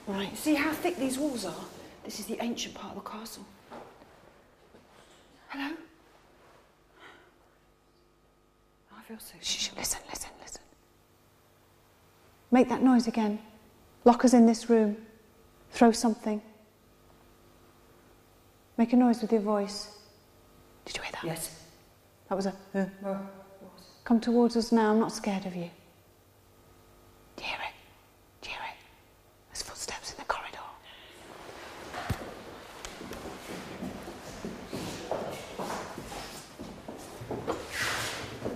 Right, see how thick these walls are? This is the ancient part of the castle. Hello? I feel so... Shh, listen. Make that noise again. Lock us in this room. Throw something. Make a noise with your voice. Did you hear that? Yes. That was a... Come towards us now, I'm not scared of you. Do you hear it? Do you hear it? There's footsteps in the corridor.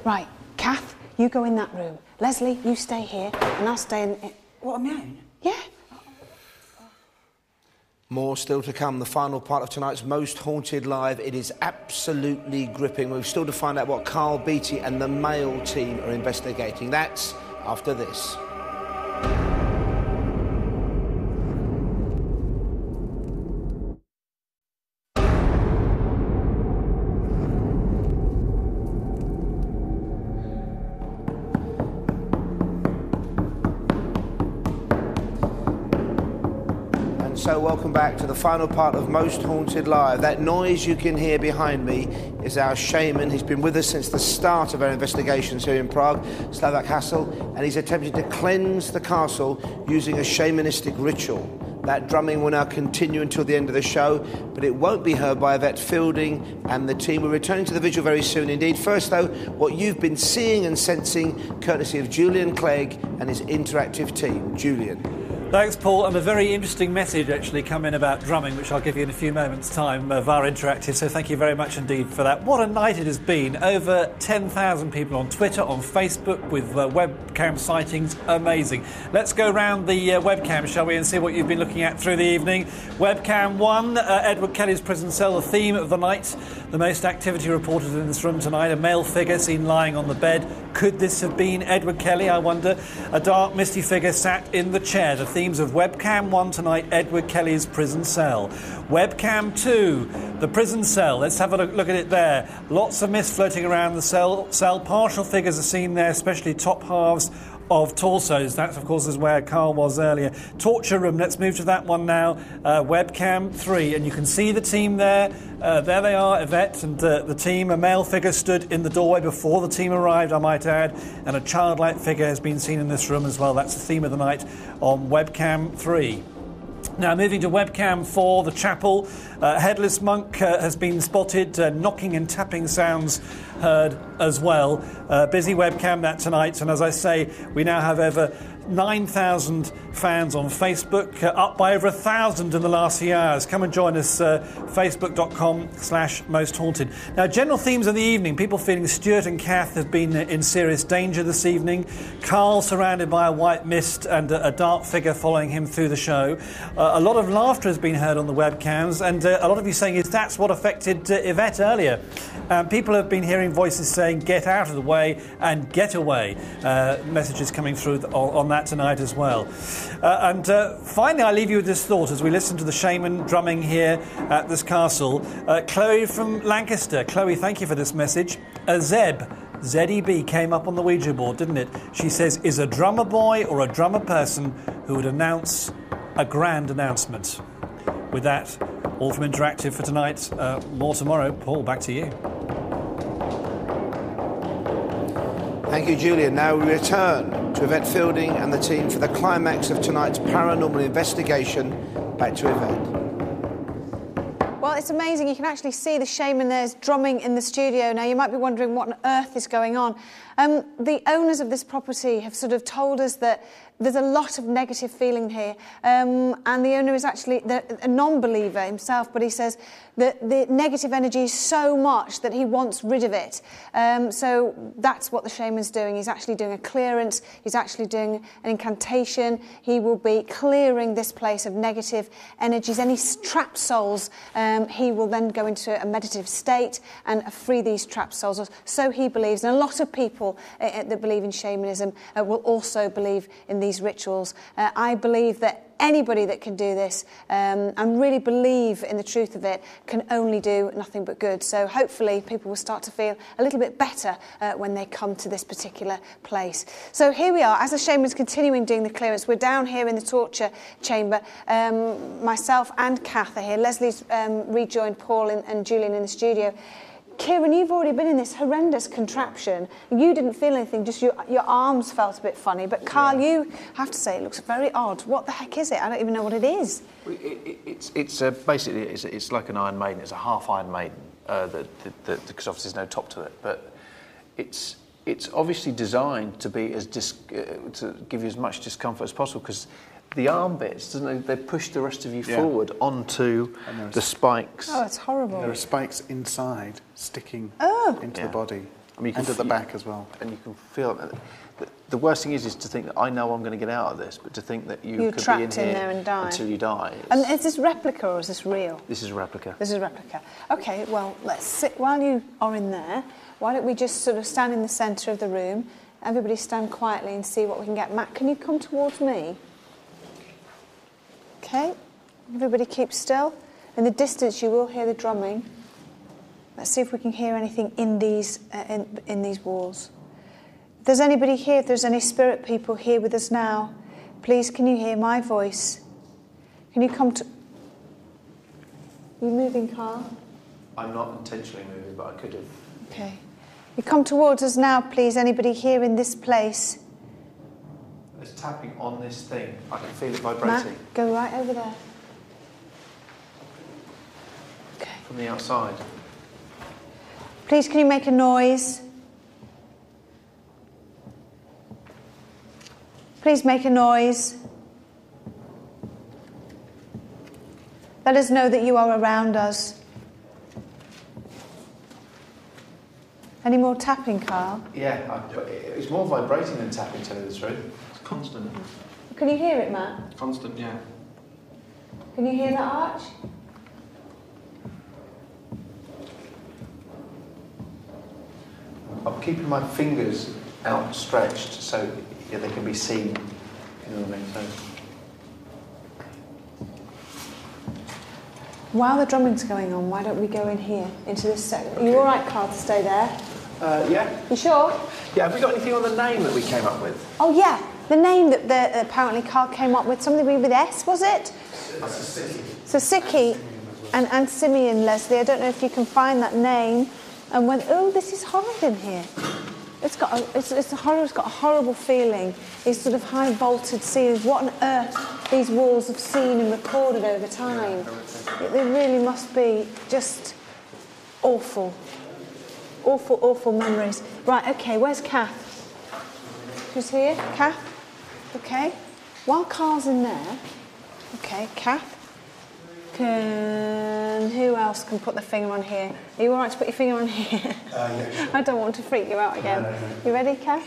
Right, Kath, you go in that room. Leslie, you stay here, and I'll stay in... What, on my own? Yeah. More still to come, the final part of tonight's Most Haunted Live. It is absolutely gripping. We've still to find out what Carl Beattie and the male team are investigating. That's after this. So welcome back to the final part of Most Haunted Live. That noise you can hear behind me is our shaman. He's been with us since the start of our investigations here in Prague, Slovak Castle, and he's attempted to cleanse the castle using a shamanistic ritual. That drumming will now continue until the end of the show, but it won't be heard by Yvette Fielding and the team. We're returning to the vigil very soon indeed. First, though, what you've been seeing and sensing, courtesy of Julian Clegg and his interactive team. Julian. Thanks, Paul, and a very interesting message actually come in about drumming, which I'll give you in a few moments' time via Interactive, so thank you very much indeed for that. What a night it has been. Over 10,000 people on Twitter, on Facebook, with webcam sightings. Amazing. Let's go round the webcam, shall we, and see what you've been looking at through the evening. Webcam 1, Edward Kelly's prison cell, the theme of the night. The most activity reported in this room tonight, a male figure seen lying on the bed. Could this have been Edward Kelly, I wonder? A dark, misty figure sat in the chair. The themes of Webcam 1 tonight, Edward Kelly's prison cell. Webcam 2, the prison cell. Let's have a look at it there. Lots of mist floating around the cell. Partial figures are seen there, especially top halves of torsos. That, of course, is where Carl was earlier. Torture room, let's move to that one now. Webcam 3, and you can see the team there. There they are, Yvette and the team. A male figure stood in the doorway before the team arrived, I might add, and a childlike figure has been seen in this room as well. That's the theme of the night on Webcam 3. Now, moving to Webcam 4, the chapel. Headless monk has been spotted, knocking and tapping sounds heard as well. Busy webcam that tonight, and as I say, we now have over 9,000 fans on Facebook, up by over 1,000 in the last few hours. Come and join us, facebook.com/mosthaunted. Now, general themes of the evening. People feeling Stuart and Kath have been in serious danger this evening. Carl surrounded by a white mist and a dark figure following him through the show. A lot of laughter has been heard on the webcams, and a lot of you saying that's what affected Yvette earlier. People have been hearing voices saying get out of the way and get away. Messages coming through on that tonight as well. And finally, I leave you with this thought as we listen to the shaman drumming here at this castle. Chloe from Lancaster. Chloe, thank you for this message. Zeb, Z-E-B, came up on the Ouija board, didn't it? She says, is a drummer boy or a drummer person who would announce a grand announcement. With that, all from Interactive for tonight. More tomorrow. Paul, back to you. Thank you, Julian. Now we return to Yvette Fielding and the team for the climax of tonight's paranormal investigation. Back to Yvette. Well, it's amazing. You can actually see the shaman there's drumming in the studio. Now, you might be wondering what on earth is going on. The owners of this property have sort of told us that there's a lot of negative feeling here. And the owner is actually a non-believer himself, but he says that the negative energy is so much that he wants rid of it. So that's what the shaman's doing. He's actually doing a clearance. He's actually doing an incantation. He will be clearing this place of negative energies. Any trapped souls, he will then go into a meditative state and free these trapped souls. So he believes. And a lot of people that believe in shamanism will also believe in these rituals. I believe that anybody that can do this and really believe in the truth of it can only do nothing but good. So hopefully people will start to feel a little bit better when they come to this particular place. So here we are, as the shaman's continuing doing the clearance, we're down here in the torture chamber. Myself and Kath are here. Leslie's rejoined Paul and Julian in the studio. Kieran, you've already been in this horrendous contraption. You didn't feel anything, just your arms felt a bit funny. But Carl, you have to say it looks very odd. What the heck is it? I don't even know what it is. It's basically it's like an Iron Maiden. It's a half Iron Maiden because obviously there's no top to it. But it's obviously designed to be to give you as much discomfort as possible, because the arm bits, they push the rest of you forward onto the spikes. Oh, it's horrible. There are spikes inside, sticking into the body, and at the back as well. And you can feel it. The worst thing is to think that I know I'm going to get out of this, but to think that you could be in here there and die until you die. And is this replica or is this real? This is a replica. This is a replica. Okay, well, let's sit. While you are in there, why don't we just sort of stand in the centre of the room? Everybody stand quietly and see what we can get. Matt, can you come towards me? Okay, everybody keep still. In the distance you will hear the drumming. Let's see if we can hear anything in these walls. If there's anybody here, if there's any spirit people here with us now, please can you hear my voice? Can you come to... Are you moving, Carl? I'm not intentionally moving, but I could have. Okay. You come towards us now, please, anybody here in this place. There's tapping on this thing. I can feel it vibrating. Matt, go right over there. Okay. From the outside. Please, can you make a noise? Please make a noise. Let us know that you are around us. Any more tapping, Carl? Yeah, it's more vibrating than tapping, to tell you the truth. It's constant. Can you hear it, Matt? Constant, yeah. Can you hear that arch? I'm keeping my fingers outstretched so they can be seen. You know what I mean? So. While the drumming's going on, why don't we go in here, into this section? Are you all right, Carl, to stay there? Yeah. You sure? Yeah, have we got anything on the name that we came up with? Oh, yeah. The name that apparently Carl came up with, something with S, was it? So Siki and Simeon, Leslie, I don't know if you can find that name. And when, oh, this is horrid in here. It's got a horrible feeling. These sort of high vaulted ceilings. What on earth these walls have seen and recorded over time. They really must be just awful. Awful, awful memories. Right, okay, where's Kath? Who's here? Kath? Okay. While Carl's in there, okay, Kath. Who else can put the finger on here? Are you all right to put your finger on here? Yeah, sure. I don't want to freak you out again. No. You ready, Kath?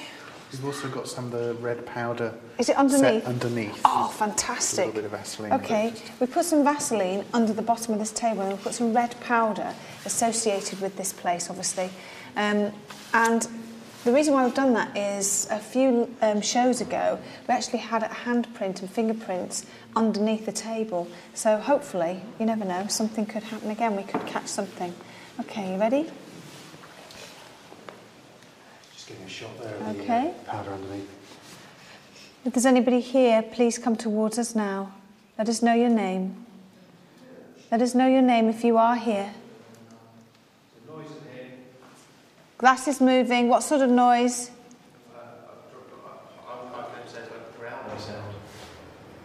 We've also got some of the red powder. Is it underneath? Set underneath. Oh, fantastic. A little bit of Vaseline. Okay, we put some Vaseline under the bottom of this table and we put some red powder associated with this place, obviously. And the reason why we've done that is a few shows ago, we actually had a handprint and fingerprints underneath the table. So hopefully, you never know, something could happen again. We could catch something. Okay, you ready? Just giving a shot there of Okay. the powder underneath. If there's anybody here, please come towards us now. Let us know your name. Let us know your name if you are here. Glass is moving. What sort of noise?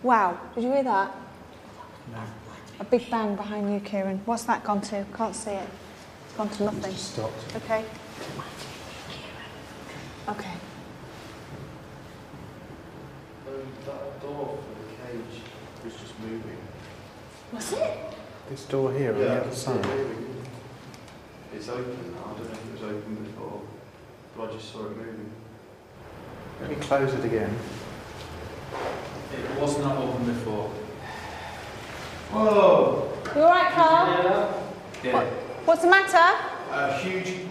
Wow, did you hear that? No. A big bang behind you, Kieran. What's that gone to? Can't see it. It's gone to nothing. Just stopped. Okay. Okay. That door for the cage was just moving. Was it? This door here on the other side. It's open now. I don't know if it was open before, but I just saw it moving. Let me close it again. It was not open before. Whoa! You all right, Carl? Yeah. What's the matter? A huge,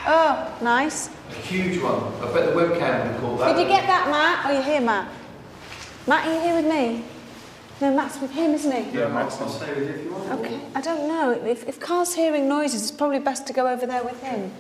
Oh, nice. a huge one. I bet the webcam would call that. Did you get that, Matt? Are you here, Matt? Matt, are you here with me? No, Matt's with him, isn't he? Yeah, Matt's stay with you if you want. Okay, I don't know. If Carl's hearing noises, it's probably best to go over there with him.